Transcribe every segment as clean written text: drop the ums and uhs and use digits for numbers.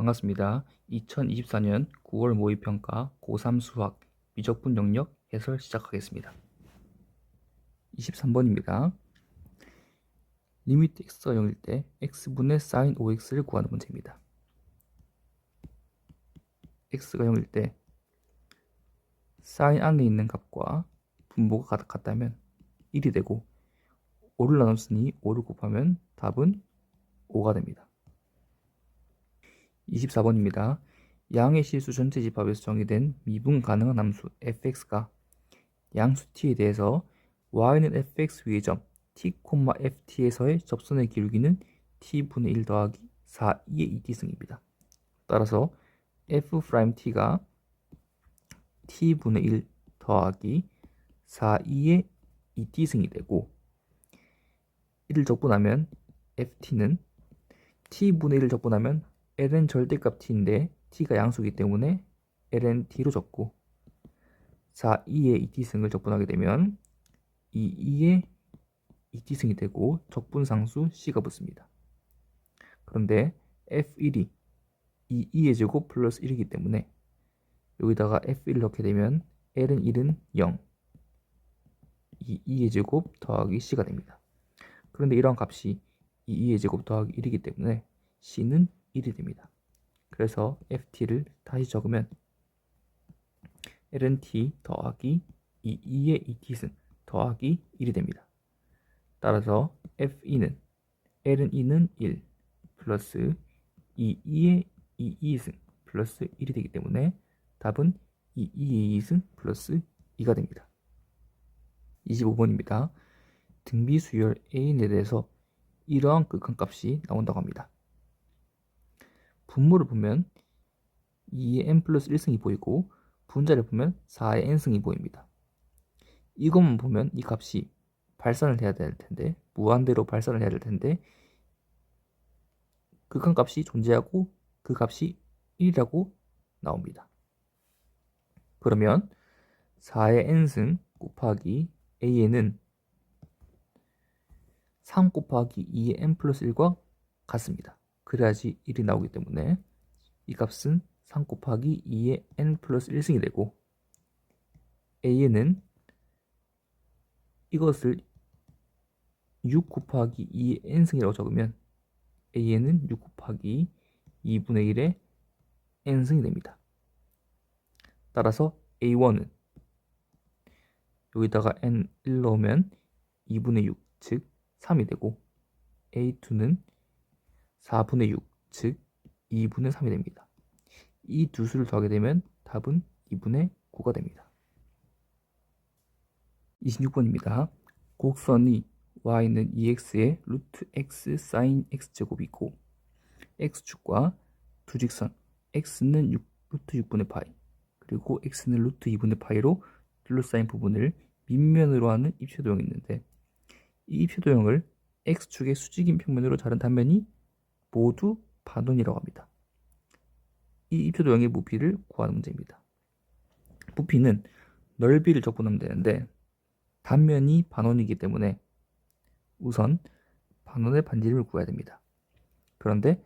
반갑습니다. 2024년 9월 모의평가 고3 수학 미적분 영역 해설 시작하겠습니다. 23번입니다. 리미트 x가 0일 때 x분의 sin 5x를 구하는 문제입니다. x가 0일 때 sin 안에 있는 값과 분모가 같다면 1이 되고 5를 나눴으니 5를 곱하면 답은 5가 됩니다. 24번입니다. 양의 실수 전체 집합에서 정의된 미분 가능한 함수 fx가 양수 t에 대해서 y는 fx 위의 점 t, ft에서의 접선의 기울기는 t분의 1 더하기 4e의 2t승입니다. 따라서 f't가 t분의 1 더하기 4e의 2t승이 되고 1을 적분하면 ft는 t분의 1을 적분하면 ln 절대값 t인데 t가 양수이기 때문에 ln t로 적고 4e의 2t승을 적분하게 되면 2e의 2t승이 되고 적분상수 c가 붙습니다. 그런데 f1이 2e의 제곱 플러스 1이기 때문에 여기다가 f1을 넣게 되면 ln 1은 0, 2e의 제곱 더하기 c가 됩니다. 그런데 이러한 값이 2e의 제곱 더하기 1이기 때문에 c는 1이 됩니다. 그래서 ft를 다시 적으면 ln t 더하기 2e의 2t승 더하기 1이 됩니다. 따라서 f2는 ln 2는 1 플러스 2e의 2e승 플러스 1이 되기 때문에 답은 2e의 2승 플러스 2가 됩니다. 25번입니다. 등비 수열 A인에 대해서 이러한 극한값이 나온다고 합니다. 분모를 보면 2의 n 플러스 1승이 보이고 분자를 보면 4의 n승이 보입니다. 이것만 보면 이 값이 발산을 해야 될 텐데 무한대로 발산을 해야 될 텐데 극한값이 존재하고 그 값이 1이라고 나옵니다. 그러면 4의 n승 곱하기 a는 3 곱하기 2의 n 플러스 1과 같습니다. 그래야지 1이 나오기 때문에 이 값은 3 곱하기 2의 n 플러스 1승이 되고 a는 이것을 6 곱하기 2의 n승이라고 적으면 a는 6 곱하기 2분의 1의 n승이 됩니다. 따라서 a1은 여기다가 n1 넣으면 2분의 6, 즉 3이 되고 a2는 4분의 6, 즉 2분의 3이 됩니다. 이 두 수를 더하게 되면 답은 2분의 9가 됩니다. 26번입니다. 곡선이 y는 2x의 루트 x sin x제곱이고 x축과 두 직선 x는 루트 6분의 파이 그리고 x는 루트 2분의 파이로 둘러싸인 부분을 밑면으로 하는 입체도형이 있는데 이 입체도형을 x축의 수직인 평면으로 자른 단면이 모두 반원이라고 합니다. 이 입체도형의 부피를 구하는 문제입니다. 부피는 넓이를 적분하면 되는데 단면이 반원이기 때문에 우선 반원의 반지름을 구해야 됩니다. 그런데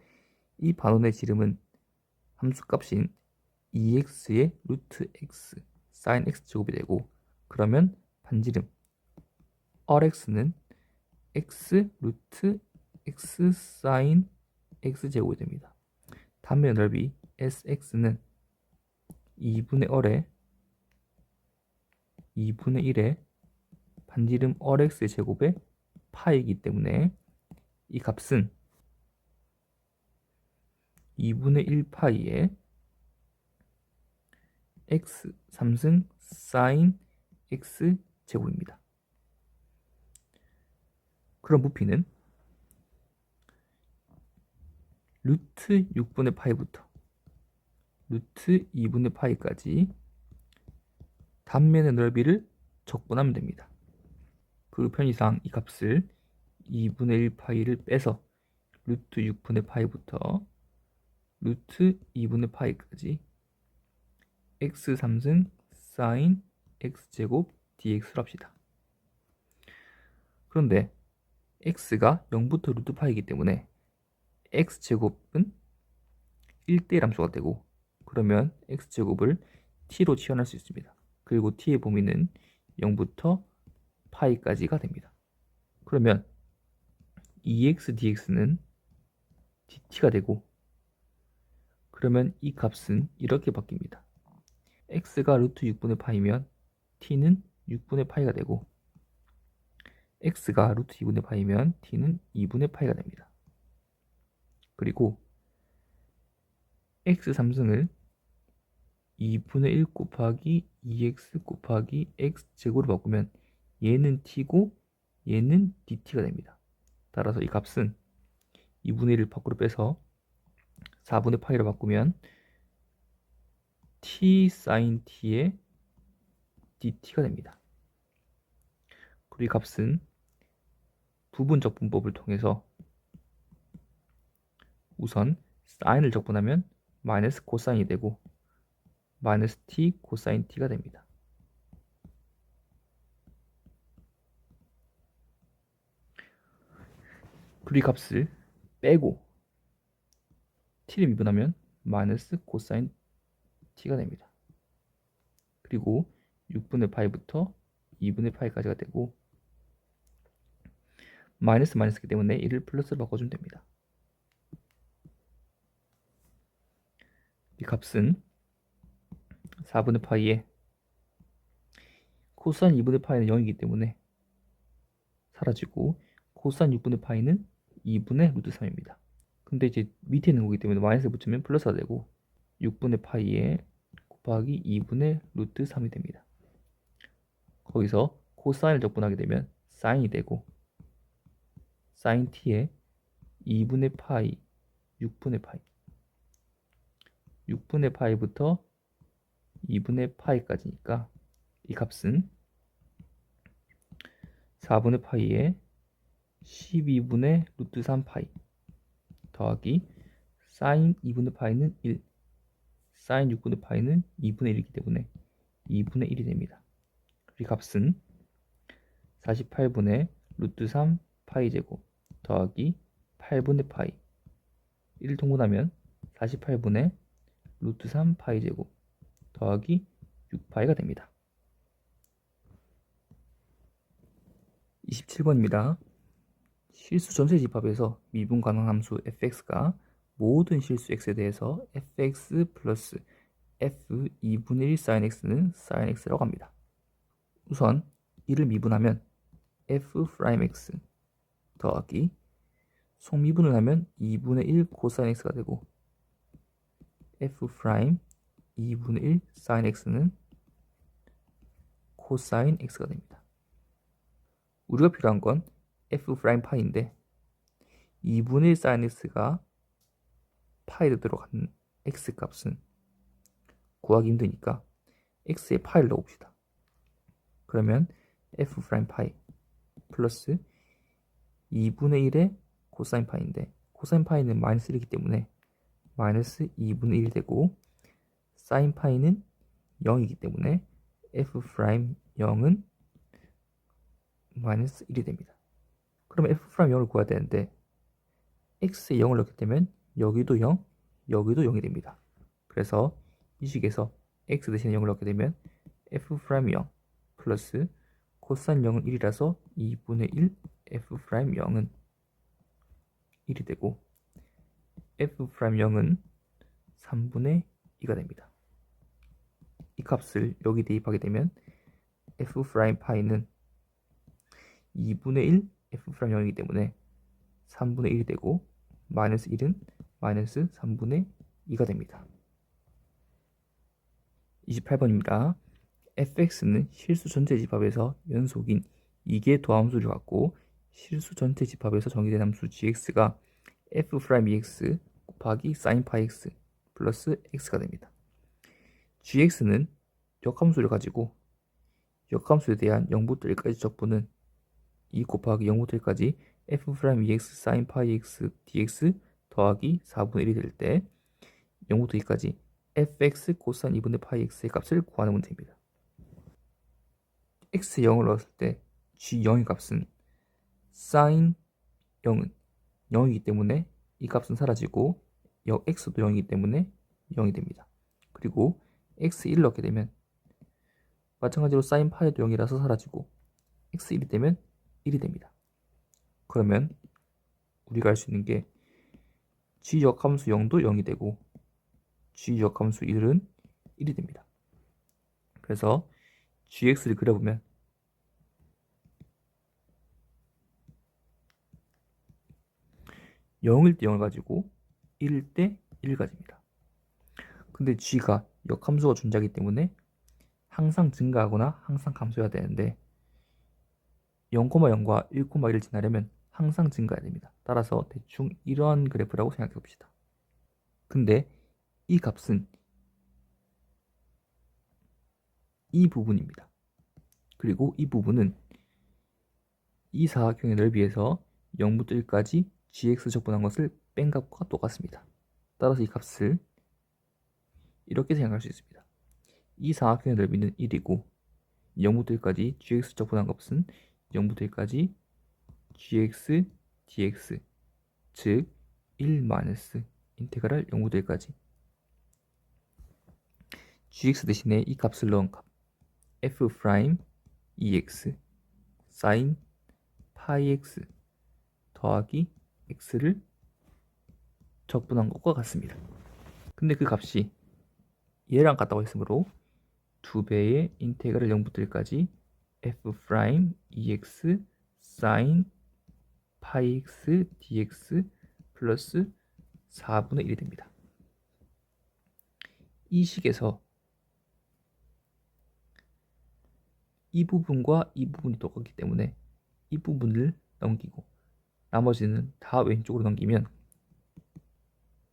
이 반원의 지름은 함수값인 2x의 루트 x sin x제곱이 되고 그러면 반지름 rx는 x 루트 x sin x제곱이 됩니다. 단면의 넓이 sx는 2분의 얼의 2분의 1의 반지름 rx의 제곱의 파이기 때문에 이 값은 2분의 1 파이의 x 3승 sin x 제곱입니다. 그럼 부피는 루트 6분의 파이부터 루트 2분의 파이까지 단면의 넓이를 적분하면 됩니다. 그 편의상 이 값을 2분의 1 파이를 빼서 루트 6분의 파이부터 루트 2분의 파이까지 x 3승 sin x제곱 dx를 합시다. 그런데 x가 0부터 루트 파이이기 때문에 x제곱은 1대1 함수가 되고, 그러면 x제곱을 t로 치환할 수 있습니다. 그리고 t의 범위는 0부터 파이까지가 됩니다. 그러면 2x dx는 dt가 되고, 그러면 이 값은 이렇게 바뀝니다. x가 루트 6분의 파이면 t는 6분의 파이가 되고, x가 루트 2분의 파이면 t는 2분의 파이가 됩니다. 그리고 x 3승을 2분의 1 곱하기 2x 곱하기 x제곱으로 바꾸면 얘는 t고 얘는 dt가 됩니다. 따라서 이 값은 2분의 1을 밖으로 빼서 4분의 파이로 바꾸면 t sin t의 dt가 됩니다. 그리고 이 값은 부분 적분법을 통해서 우선 사인을 적분하면 마이너스 코사인이 되고 마이너스 t 코사인 t가 됩니다. 그리고 이 값을 빼고 t를 미분하면 마이너스 코사인 t가 됩니다. 그리고 6분의 파이부터 2분의 파이까지가 되고 마이너스 마이너스이기 때문에 이를 플러스로 바꿔주면 됩니다. 이 값은 4분의 파이에 코사인 2분의 파이는 0이기 때문에 사라지고 코사인 6분의 파이는 2분의 루트 3입니다. 근데 이제 밑에 있는 거기 때문에 마이너스 붙이면 플러스가 되고 6분의 파이에 곱하기 2분의 루트 3이 됩니다. 거기서 코사인을 적분하게 되면 사인이 되고 사인 t에 2분의 파이 6분의 파이 6분의 파이부터 2분의 파이까지니까 이 값은 4분의 파이에 12분의 루트 3파이 더하기 사인 2분의 파이는 1 사인 6분의 파이는 2분의 1이기 때문에 2분의 1이 됩니다. 이 값은 48분의 루트 3 파이 제곱 더하기 8분의 파이 1을 통분하면 48분의 루트 3 파이 제곱 더하기 6파이가 됩니다. 27번입니다. 실수 전체 집합에서 미분 가능한 함수 fx가 모든 실수 x에 대해서 fx 플러스 f 2분의 1 sin x는 sin x라고 합니다. 우선 이를 미분하면 f 프라임 x 더하기 속미분을 하면 2분의 1 코사인 x가 되고 f 프라임 2분의 1 sin x는 코사인 x가 됩니다. 우리가 필요한 건 f 프라임 파이인데 2분의 1 sin x가 파이로 들어간 x 값은 구하기 힘드니까 x에 파이를 넣읍시다. 그러면 f 프라임 파이 플러스 2분의 1의 코사인 파이인데 코사인 파이는 마이너스 1이기 때문에 마이너스 2분의 1이 되고 사인 파이는 0이기 때문에 f 프라임 0은 마이너스 1이 됩니다. 그러면 f 프라임 0을 구해야 되는데 x에 0을 넣게 되면 여기도 0, 여기도 0이 됩니다. 그래서 이 식에서 x 대신에 0을 넣게 되면 f 프라임 0 플러스 코사인 0은 1이라서 2분의 1 f 프라임 0은 1이 되고 f 프라임 0은 3분의 2가 됩니다. 이 값을 여기 대입하게 되면 f 프라임 파이는 2분의 1 f 프라임 0이기 때문에 3분의 1이 되고 마이너스 1은 마이너스 3분의 2가 됩니다. 28번입니다. fx는 실수 전체 집합에서 연속인 2개의 도함수를 갖고 실수 전체 집합에서 정의된 함수 gx가 f 프라임 ex 곱하기 sin 파이 x 플러스 x가 됩니다. gx는 역함수를 가지고 역함수에 대한 0부터 1까지 적분은 2 곱하기 0부터 1까지 f 프라임 ex sin 파이 x dx 더하기 4분의 1이 될 때 0부터 2까지 fx 코사인 2분의 파이 x의 값을 구하는 문제입니다. x에 0을 넣었을 때 g0의 값은 sin 0은 0이기 때문에 이 값은 사라지고 x도 0이기 때문에 0이 됩니다. 그리고 x1 넣게 되면 마찬가지로 sin 파이도 0이라서 사라지고 x1이 되면 1이 됩니다. 그러면 우리가 알 수 있는 게 g 역함수 0도 0이 되고 g 역함수 1은 1이 됩니다. 그래서 gx를 그려보면 0일 때 0을 가지고 1일 때 1을 가집니다. 근데 g가 역함수가 존재하기 때문에 항상 증가하거나 항상 감소해야 되는데 0,0과 1,1을 지나려면 항상 증가해야 됩니다. 따라서 대충 이러한 그래프라고 생각해 봅시다. 근데 이 값은 이 부분입니다. 그리고 이 부분은 이 사각형의 넓이에서 0부터 1까지 gx 적분한 것을 뺀 값과 똑같습니다. 따라서 이 값을 이렇게 생각할 수 있습니다. 이 사각형의 넓이는 1이고 0부터 1까지 gx 적분한 값은 0부터 1까지 gx dx 즉 1 마이너스 인테그랄 0부터 1까지 gx 대신에 이 값을 넣은 값 f 프라임 ex sin 파이 x 더하기 x를 적분한 것과 같습니다. 근데 그 값이 얘랑 같다고 했으므로 2배의 인테그랄 0부터 1까지 f 프라임 ex sin 파이 x dx 플러스 4분의 1이 됩니다. 이 식에서 이 부분과 이 부분이 똑같기 때문에 이 부분을 넘기고 나머지는 다 왼쪽으로 넘기면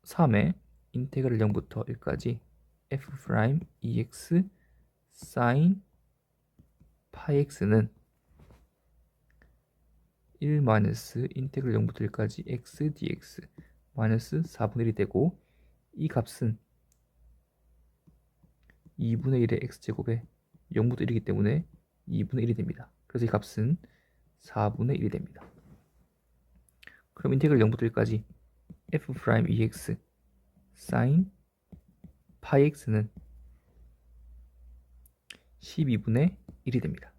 3의 인테그랄 0부터 1까지 f 프라임 ex sin 파이 x는 1 마이너스 인테그랄 0부터 1까지 x dx 마이너스 4분의 1이 되고 이 값은 2분의 1의 x제곱에 0부터 1이기 때문에 2분의 1이 됩니다. 그래서 이 값은 4분의 1이 됩니다. 그럼 인테그랄 0부터 1까지 f 프라임 ex sin 파이 x는 12분의 1이 됩니다.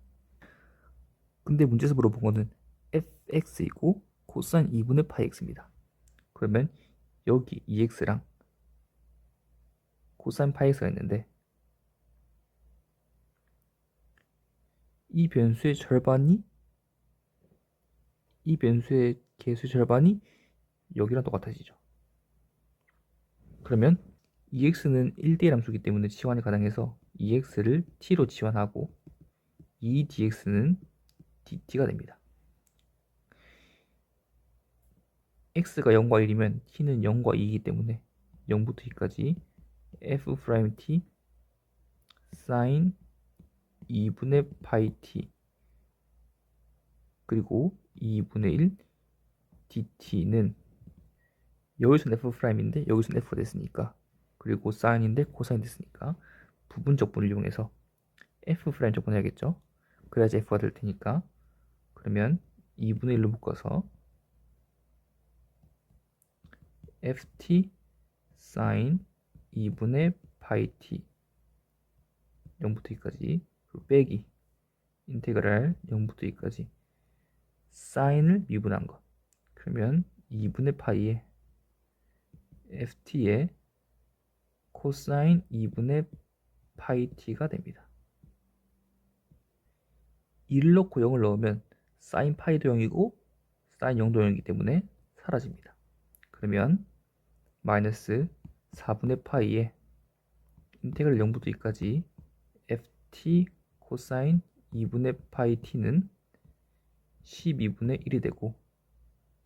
근데 문제에서 물어본 거는 fx이고 코사인 2분의 파이 x입니다. 그러면 여기 2x랑 코사인 파이 x가 있는데 이 변수의 개수의 절반이 여기랑 똑같아지죠. 그러면 2x는 1대1 함수이기 때문에 치환이 가능해서 2x를 t로 치환하고 2dx는 dt가 됩니다. x가 0과 1이면 t는 0과 2이기 때문에 0부터 2까지 f 프라임 t sin 2분의 파이 t 그리고 2분의 1 dt는 여기서는 f 프라임인데 여기서는 f가 됐으니까 그리고 사인인데 코사인 됐으니까 부분 적분을 이용해서 f 프라임 적분해야겠죠. 그래야지 f가 될 테니까 그러면 2분의 1로 묶어서 ft sin 2분의 파이 t 0부터 2까지 빼기 인테그랄 0부터 2까지 사인을 미분한 것 그러면 2분의 파이에 ft의 코사인 2분의 파이 t가 됩니다. 1을 넣고 0을 넣으면 사인 파이도 0이고 사인 0도 0이기 때문에 사라집니다. 그러면 마이너스 4분의 파이에 인테그랄 0부터 2까지 ft 코사인 2분의 파이 t는 12분의 1이 되고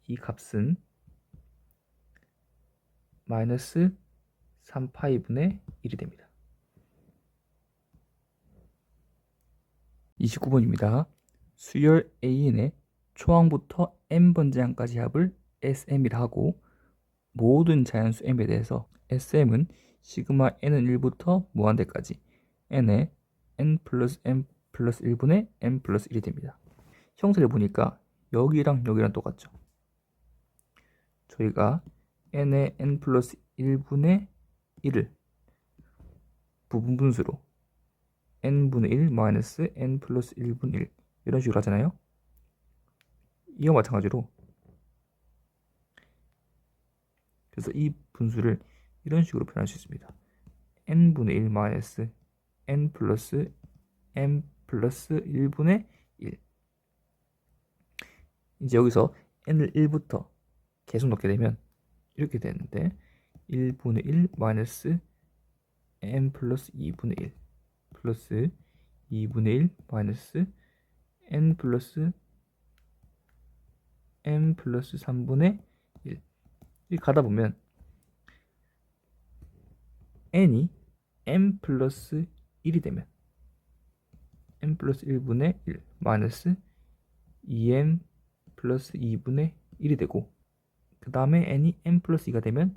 이 값은 마이너스 3파이분의 1이 됩니다. 29번입니다. 수열 AN의 초항부터 n번째 항까지 합을 SM이라 하고 모든 자연수 m에 대해서 SM은 시그마 n은 1부터 무한대까지 n의 n 플러스 m 플러스 1분의 n 플러스 1이 됩니다. 형태를 보니까 여기랑 여기랑 똑같죠. 저희가 n의 n 플러스 1분의 1을 부분 분수로 n분의 1 마이너스 n 플러스 1분의 1 이런 식으로 하잖아요. 이와 마찬가지로 그래서 이 분수를 이런 식으로 표현할 수 있습니다. n분의 1 마이너스 n 플러스 m 플러스 1분의 1. 이제 여기서 n을 1부터 계속 넣게 되면 이렇게 되는데 1분의 1 마이너스 m 플러스 2분의 1 플러스 2분의 1 마이너스 n 플러스 m 플러스 3분의 1 이렇게 가다 보면 n이 m 플러스 1이 되면 m 플러스 1분의 1 마이너스 2m 플러스 2분의 1이 되고 그 다음에 n이 m 플러스 2가 되면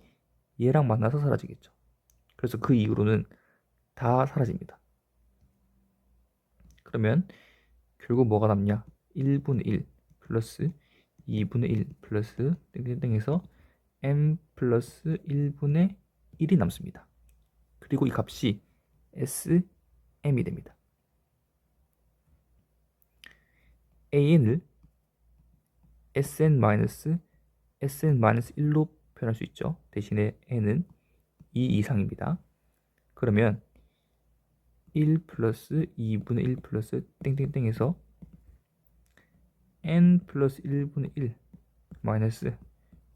얘랑 만나서 사라지겠죠. 그래서 그 이후로는 다 사라집니다. 그러면 결국 뭐가 남냐? 1분의 1 플러스 2분의 1 플러스 땡땡땡해서 m 플러스 1분의 1이 남습니다. 그리고 이 값이 sm이 됩니다. an을 sn-1로 표현할 수 있죠. 대신에 n은 2 이상입니다. 그러면 1 플러스 2분의 1 플러스 땡땡땡에서 n 플러스 1분의 1 마이너스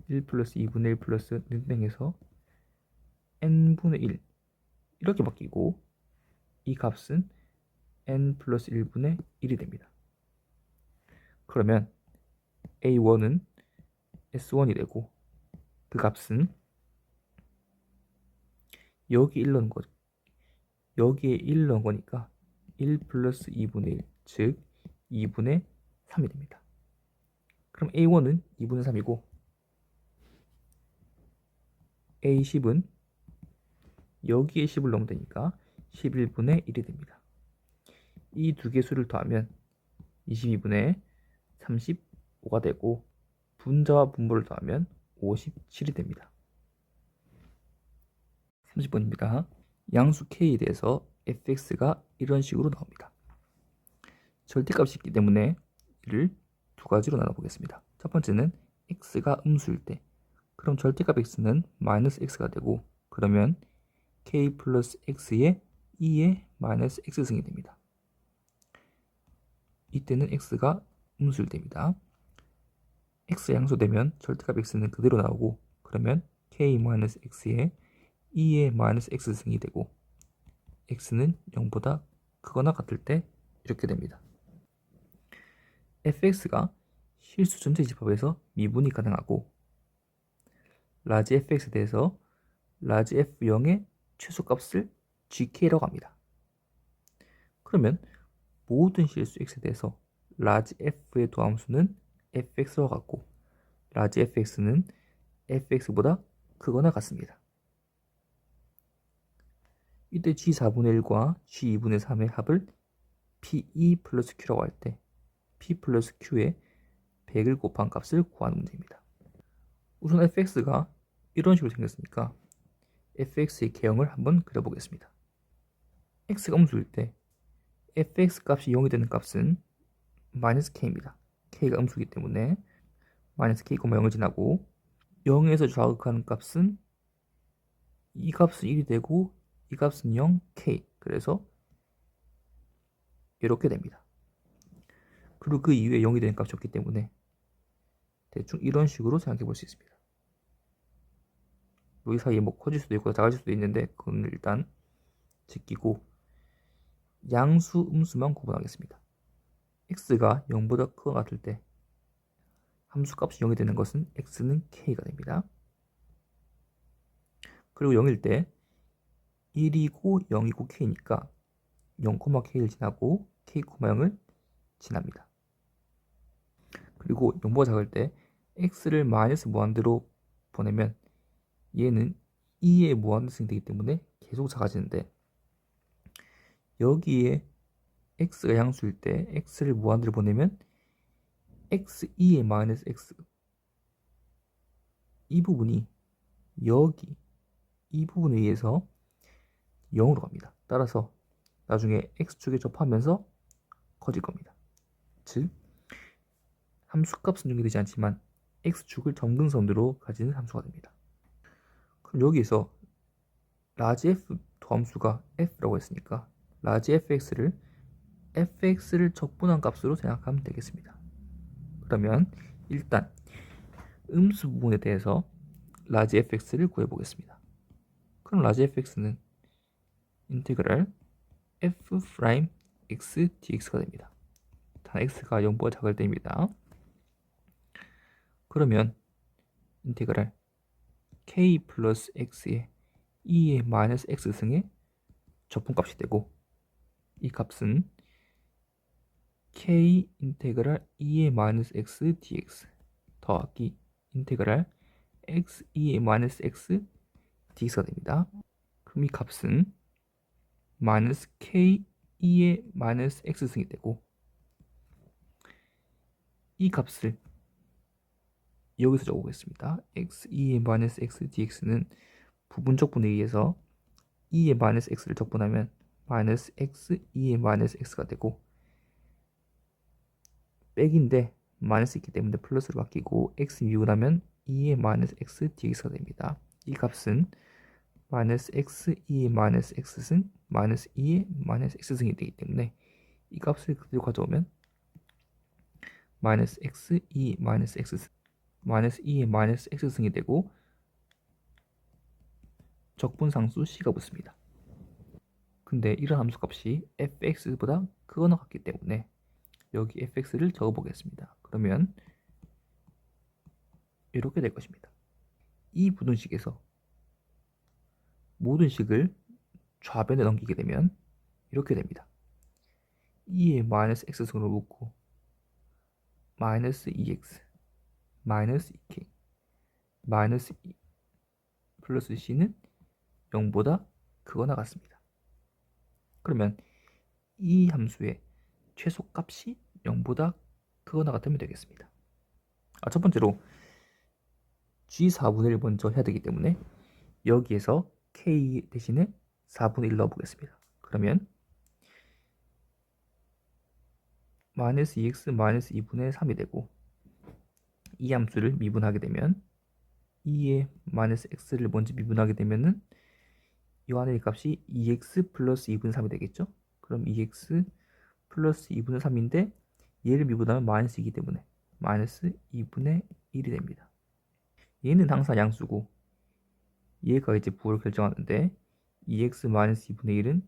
1 플러스 2분의 1 플러스 땡땡에서 n분의 1 이렇게 바뀌고 이 값은 n 플러스 1분의 1이 됩니다. 그러면 a1은 s1이 되고 그 값은 여기 1 넣은 거죠. 여기에 1 넣은 거니까 1 플러스 2분의 1, 즉 2분의 3이 됩니다. 그럼 A1은 2분의 3이고 A10은 여기에 10을 넣으면 되니까 11분의 1이 됩니다. 이 두 개 수를 더하면 22분의 35가 되고 분자와 분모를 더하면 57이 됩니다. 30번입니다. 양수 K에 대해서 fx가 이런 식으로 나옵니다. 절대값이 있기 때문에 이를 두 가지로 나눠보겠습니다. 첫 번째는 x가 음수일 때 그럼 절대값 x는 마이너스 x가 되고 그러면 k 플러스 x의 2의 마이너스 x승이 됩니다. 이때는 x가 음수일 때입니다. x 양수되면 절대값 x는 그대로 나오고 그러면 k 마이너스 x의 2의 마이너스 x승이 되고 x는 0보다 크거나 같을 때 이렇게 됩니다. fx가 실수 전체 집합에서 미분이 가능하고 라지 fx에 대해서 라지 f0의 최소값을 gk라고 합니다. 그러면 모든 실수 x에 대해서 라지 f의 도함수는 fx와 같고 라지 fx는 fx보다 크거나 같습니다. 이때 g4분의 1과 g2분의 3의 합을 p2 플러스 q라고 할 때 p 플러스 q에 100을 곱한 값을 구하는 문제입니다. 우선 fx가 이런 식으로 생겼으니까 fx의 개형을 한번 그려보겠습니다. x가 음수일 때 fx 값이 0이 되는 값은 마이너스 k입니다. k가 음수이기 때문에 마이너스 k, 0을 지나고 0에서 좌극하는 값은 이 값은 1이 되고 이 값은 0, k. 그래서 이렇게 됩니다. 그리고 그 이후에 0이 되는 값이 없기 때문에 대충 이런 식으로 생각해 볼 수 있습니다. 여기 사이에 뭐 커질 수도 있고 작아질 수도 있는데 그건 일단 제끼고 양수, 음수만 구분하겠습니다. x가 0보다 크거나 같을 때 함수값이 0이 되는 것은 x는 k가 됩니다. 그리고 0일 때 1이고 0이고 k니까 0, k를 지나고 k, 0을 지납니다. 그리고 0보다 작을 때 x를 마이너스 무한대로 보내면 얘는 2의 무한대승이 되기 때문에 계속 작아지는데 여기에 x가 양수일 때 x를 무한대로 보내면 x2의 마이너스 x 이 부분이 여기 이 부분에 의해서 0으로 갑니다. 따라서 나중에 x축에 접하면서 커질 겁니다. 즉 함수값은 연결되지 않지만 x축을 점근선으로 가지는 함수가 됩니다. 그럼 여기서 라지 f 도함수가 f라고 했으니까 라지 fx를 적분한 값으로 생각하면 되겠습니다. 그러면 일단 음수 부분에 대해서 라지 fx를 구해보겠습니다. 그럼 라지 fx는 인테그랄 f 프라임 x dx가 됩니다. 단 x가 0보다 작을 때입니다. 그러면 인테그랄 k 플러스 x의 2의 마이너스 x승의 적분값이 되고 이 값은 k 인테그랄 2의 마이너스 x dx 더하기 인테그랄 x 2의 마이너스 x dx가 됩니다. 그럼 이 값은 마이너스 k 2의 마이너스 x승이 되고 이 값을 여기서 적어보겠습니다. x 2의 마이너스 x dx는 부분적분에 의해서 2의 마이너스 x를 적분하면 마이너스 x 2의 마이너스 x가 되고 백인데 마이너스 있기 때문에 플러스로 바뀌고 x 미분하면 2의 마이너스 x dx가 됩니다. 이 값은 마이너스 x 2의 마이너스 x승 마이너스 2의 마이너스 x승이 되기 때문에 이 값을 그대로 가져오면 마이너스 x 2 마이너스 x승 마이너스 2의 마이너스 x승이 되고 적분상수 c가 붙습니다. 근데 이런 함수값이 fx보다 크거나 같기 때문에 여기 fx를 적어보겠습니다. 그러면 이렇게 될 것입니다. 이 부등식에서 모든 식을 좌변에 넘기게 되면 이렇게 됩니다. 2의 마이너스 x승으로 묶고 마이너스 2x 마이너스 2k 마이너스 2 플러스 c는 0보다 크거나 같습니다. 그러면 이 함수의 최소값이 0보다 크거나 같으면 되겠습니다. 첫 번째로 g4분의 1 먼저 해야 되기 때문에 여기에서 k 대신에 4분의 1 넣어보겠습니다. 그러면 마이너스 2x 마이너스 2분의 3이 되고 이 함수를 미분하게 되면 2의 마이너스 x를 먼저 미분하게 되면은 이 안의 값이 2x 플러스 2분의 3이 되겠죠? 그럼 2x 플러스 2분의 3인데 얘를 미분하면 마이너스 이기 때문에 마이너스 2분의 1이 됩니다. 얘는 항상 양수고 얘가 이제 부호를 결정하는데 2x 마이너스 2분의 1은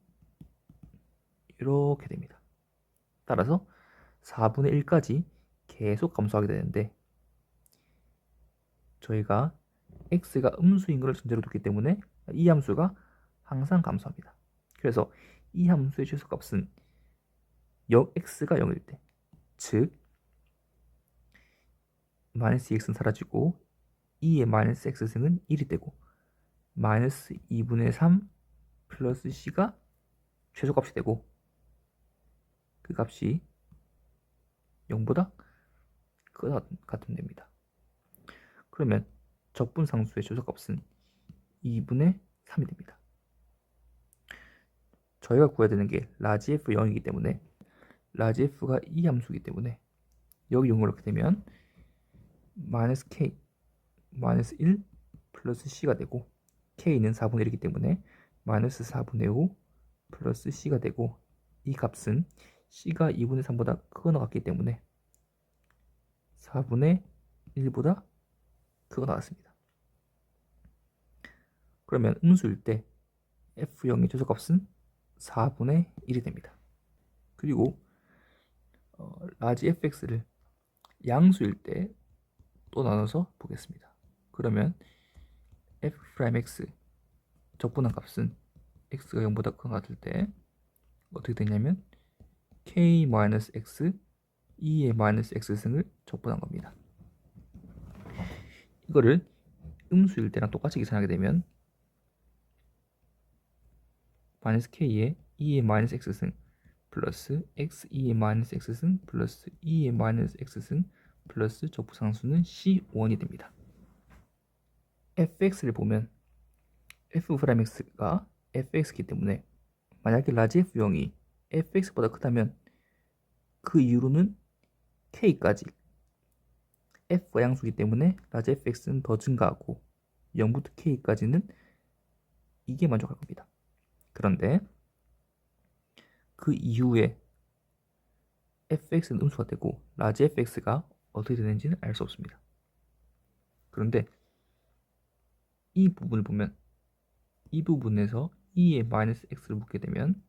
이렇게 됩니다. 따라서 4분의 1까지 계속 감소하게 되는데 저희가 x가 음수인 것을 전제로 뒀기 때문에 이 함수가 항상 감소합니다. 그래서 이 함수의 최소값은 x가 0일 때, 즉 마이너스 2x는 사라지고 2의 마이너스 x승은 1이 되고 마이너스 2분의 3 플러스 c가 최소값이 되고 그 값이 0보다 크다 같으면 됩니다. 그러면 적분상수의 최소값은 2분의 3이 됩니다. 저희가 구해야 되는 게 라지 f 0이기 때문에 라지 f가 이 함수이기 때문에 여기 0을 넣게 되면 마이너스 k 마이너스 1 플러스 c가 되고 k는 4분의 1이기 때문에 마이너스 4분의 5 플러스 c가 되고 이 값은 c가 2분의 3보다 크거나 같기 때문에 4분의 1보다 크거나 같습니다. 그러면 음수일 때 f0의 최소값은 4분의 1이 됩니다. 그리고 라지 fx를 양수일 때 또 나눠서 보겠습니다. 그러면 f'x 적분한 값은 x가 0보다 큰 것 같을 때 어떻게 되냐면 k-x 2의 마이너스 x승을 적분한 겁니다. 이거를 음수일 때랑 똑같이 계산하게 되면 마이너스 k의 2의 마이너스 x승 플러스 x2의 마이너스 x승 플러스 2의 마이너스 x승 플러스 적분상수는 c1이 됩니다. fx를 보면 f'x가 fx이기 때문에 만약에 라지 f형이 fx보다 크다면 그 이후로는 k까지 f가 양수이기 때문에 라지 fx는 더 증가하고 0부터 k까지는 이게 만족할 겁니다. 그런데 그 이후에 fx는 음수가 되고 라지 fx가 어떻게 되는지는 알 수 없습니다. 그런데 이 부분을 보면 이 부분에서 2에 마이너스 x를 묻게 되면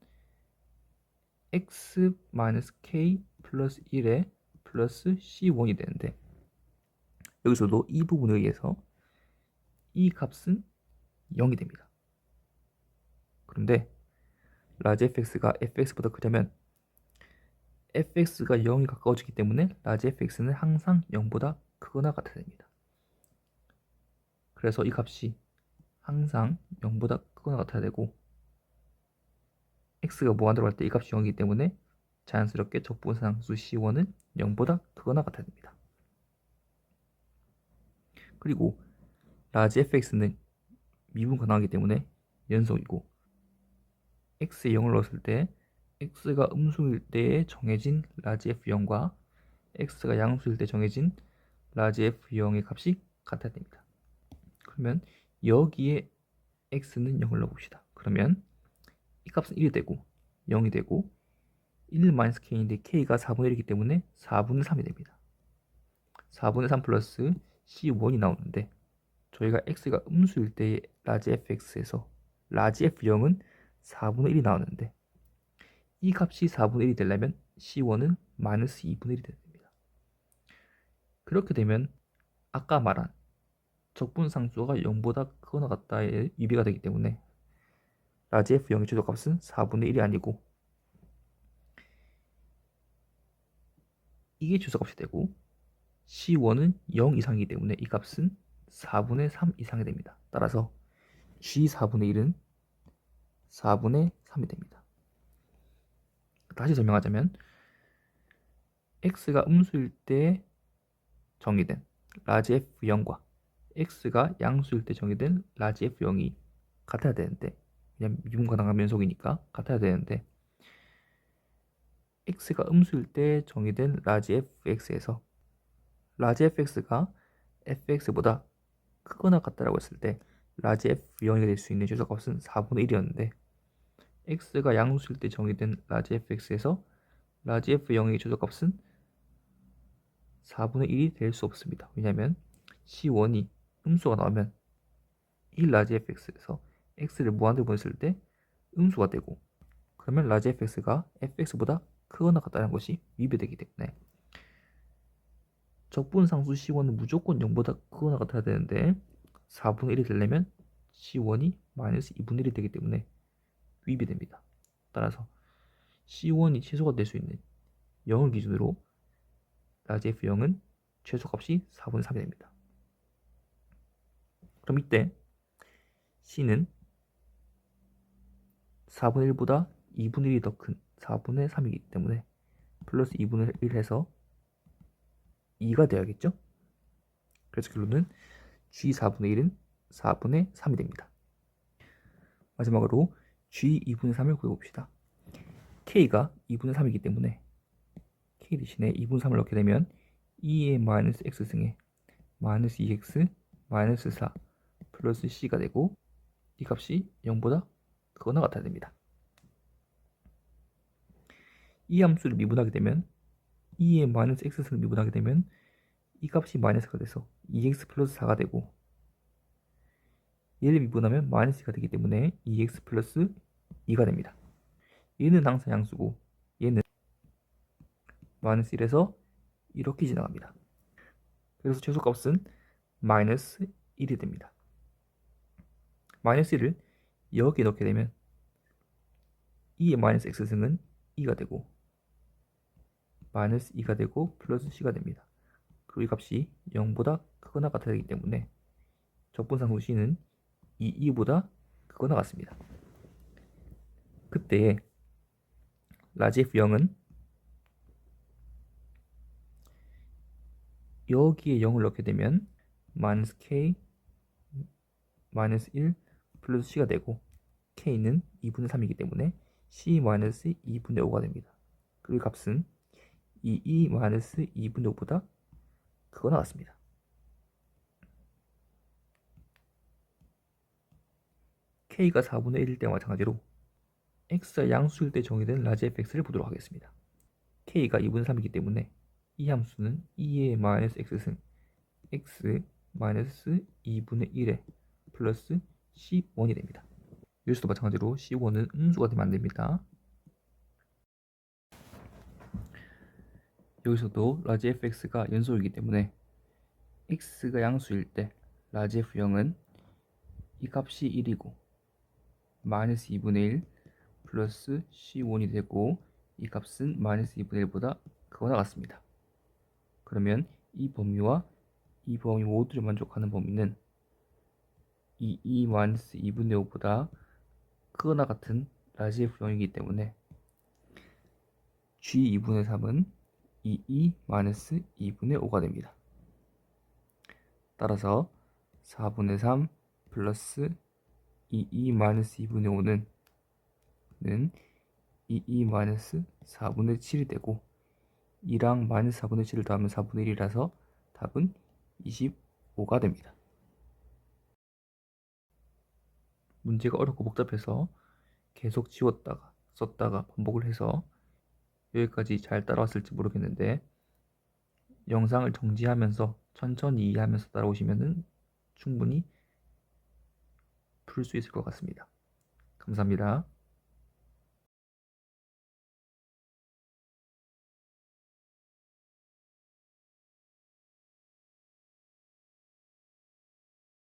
x 마이너스 k 플러스 1에 플러스 c1이 되는데 여기서도 이 부분에 의해서 이 값은 0이 됩니다. 그런데 라지 fx가 fx보다 크려면 fx가 0이 가까워지기 때문에 라지 fx는 항상 0보다 크거나 같아야 됩니다. 그래서 이 값이 항상 0보다 크거나 같아야 되고 x가 무한 들어갈 때 이 값이 0이기 때문에 자연스럽게 적분상수 c1은 0보다 크거나 같아야 됩니다. 그리고 라지 fx는 미분 가능하기 때문에 연속이고 x에 0을 넣었을 때 x가 음수일 때에 정해진 라지 f0과 x가 양수일 때 정해진 라지 f0의 값이 같아야 됩니다. 그러면 여기에 x는 0을 넣어봅시다. 그러면 이 값은 1이 되고 0이 되고 1-k인데 k가 4분의 1이기 때문에 4분의 3이 됩니다. 4분의 3 플러스 c1이 나오는데 저희가 x가 음수일 때의 라지 fx에서 라지 f0은 4분의 1이 나오는데 이 값이 4분의 1이 되려면 c1은 마이너스 2분의 1이 됩니다. 그렇게 되면 아까 말한 적분상수가 0보다 크거나 같다의 유비가 되기 때문에 라지 f0의 최소값은 4분의 1이 아니고 이게 최소값이 되고 c1은 0 이상이기 때문에 이 값은 4분의 3 이상이 됩니다. 따라서 g4분의 1은 4분의 3이 됩니다. 다시 설명하자면 x가 음수일 때 정의된 라지 f0과 x가 양수일 때 정의된 라지 f0이 같아야 되는데 그냥 미분 가능한 면속이니까 같아야 되는데 x가 음수일 때 정의된 라지 fx에서 라지 fx가 fx보다 크거나 같다라고 했을 때 라지 f0이 될 수 있는 최소값은 4분의 1이었는데 x가 양수일 때 정의된 라지 fx에서 라지 f0의 최소값은 4분의 1이 될 수 없습니다. 왜냐하면 c1이 음수가 나오면 이 라지 fx에서 x를 무한대로 보냈을 때 음수가 되고 그러면 라지 fx가 fx보다 크거나 같다는 것이 위배되기 때문에 적분상수 c1은 무조건 0보다 크거나 같아야 되는데 4분의 1이 되려면 c1이 마이너스 2분의 1이 되기 때문에 위배됩니다. 따라서 c1이 최소가 될 수 있는 0을 기준으로 라지 f0은 최소값이 4분의 3이 됩니다. 그럼 이때 c는 4분의 1보다 2분의 1이 더 큰 4분의 3이기 때문에 플러스 2분의 1 해서 2가 되어야겠죠? 그래서 결론은 g4분의 1은 4분의 3이 됩니다. 마지막으로 g2분의 3을 구해봅시다. k가 2분의 3이기 때문에 k 대신에 2분의 3을 넣게 되면 2의 마이너스 x승에 마이너스 2x 마이너스 4 플러스 c가 되고 이 값이 0보다 크거나 같아야 됩니다. 이 함수를 미분하게 되면 2의 마이너스 x승을 미분하게 되면 이 값이 마이너스가 돼서 2x 플러스 4가 되고 얘를 미분하면 마이너스가 되기 때문에 2x 플러스 2가 됩니다. 얘는 항상 양수고 얘는 마이너스 1에서 이렇게 지나갑니다. 그래서 최소값은 마이너스 1이 됩니다. 마이너스 1을 여기에 넣게 되면 2의 마이너스 x승은 2가 되고 마이너스 2가 되고 플러스 c가 됩니다. 그리고 이 값이 0보다 크거나 같아야 되기 때문에 적분상수 c는 2보다 크거나 같습니다. 그때 라지 f0은 여기에 0을 넣게 되면 마이너스 k 마이너스 1 플러스 c가 되고 k는 2분의 3이기 때문에 c-2분의 5가 됩니다. 그리고 값은 2분의 5보다 크거나 같습니다. k가 4분의 1일 때와 마찬가지로 x가 양수일 때 정의된 라지 fx를 보도록 하겠습니다. k가 2분의 3이기 때문에 이 함수는 2의 마이너스 x승 x 마이너스 2분의 1에 플러스 c1이 됩니다. 여기서도 마찬가지로 c1은 음수가 되면 안 됩니다. 여기서도 라지 fx가 연속이기 때문에 x가 양수일 때 라지 f0은 이 값이 1이고 마이너스 2분의 1 플러스 c1이 되고 이 값은 마이너스 2분의 1보다 크거나 같습니다. 그러면 이 범위와 이 범위 모두를 만족하는 범위는 2분의 5보다 크거나 같은 라지 f0이기 때문에 g2분의 3은 2분의 5가 됩니다. 따라서 4분의 3 플러스 2분의 5는 4분의 7이 되고 2랑 마이너스 4분의 7을 더하면 4분의 1이라서 답은 25가 됩니다. 문제가 어렵고 복잡해서 계속 지웠다가 썼다가 반복을 해서 여기까지 잘 따라왔을지 모르겠는데 영상을 정지하면서 천천히 이해하면서 따라오시면 충분히 풀 수 있을 것 같습니다. 감사합니다.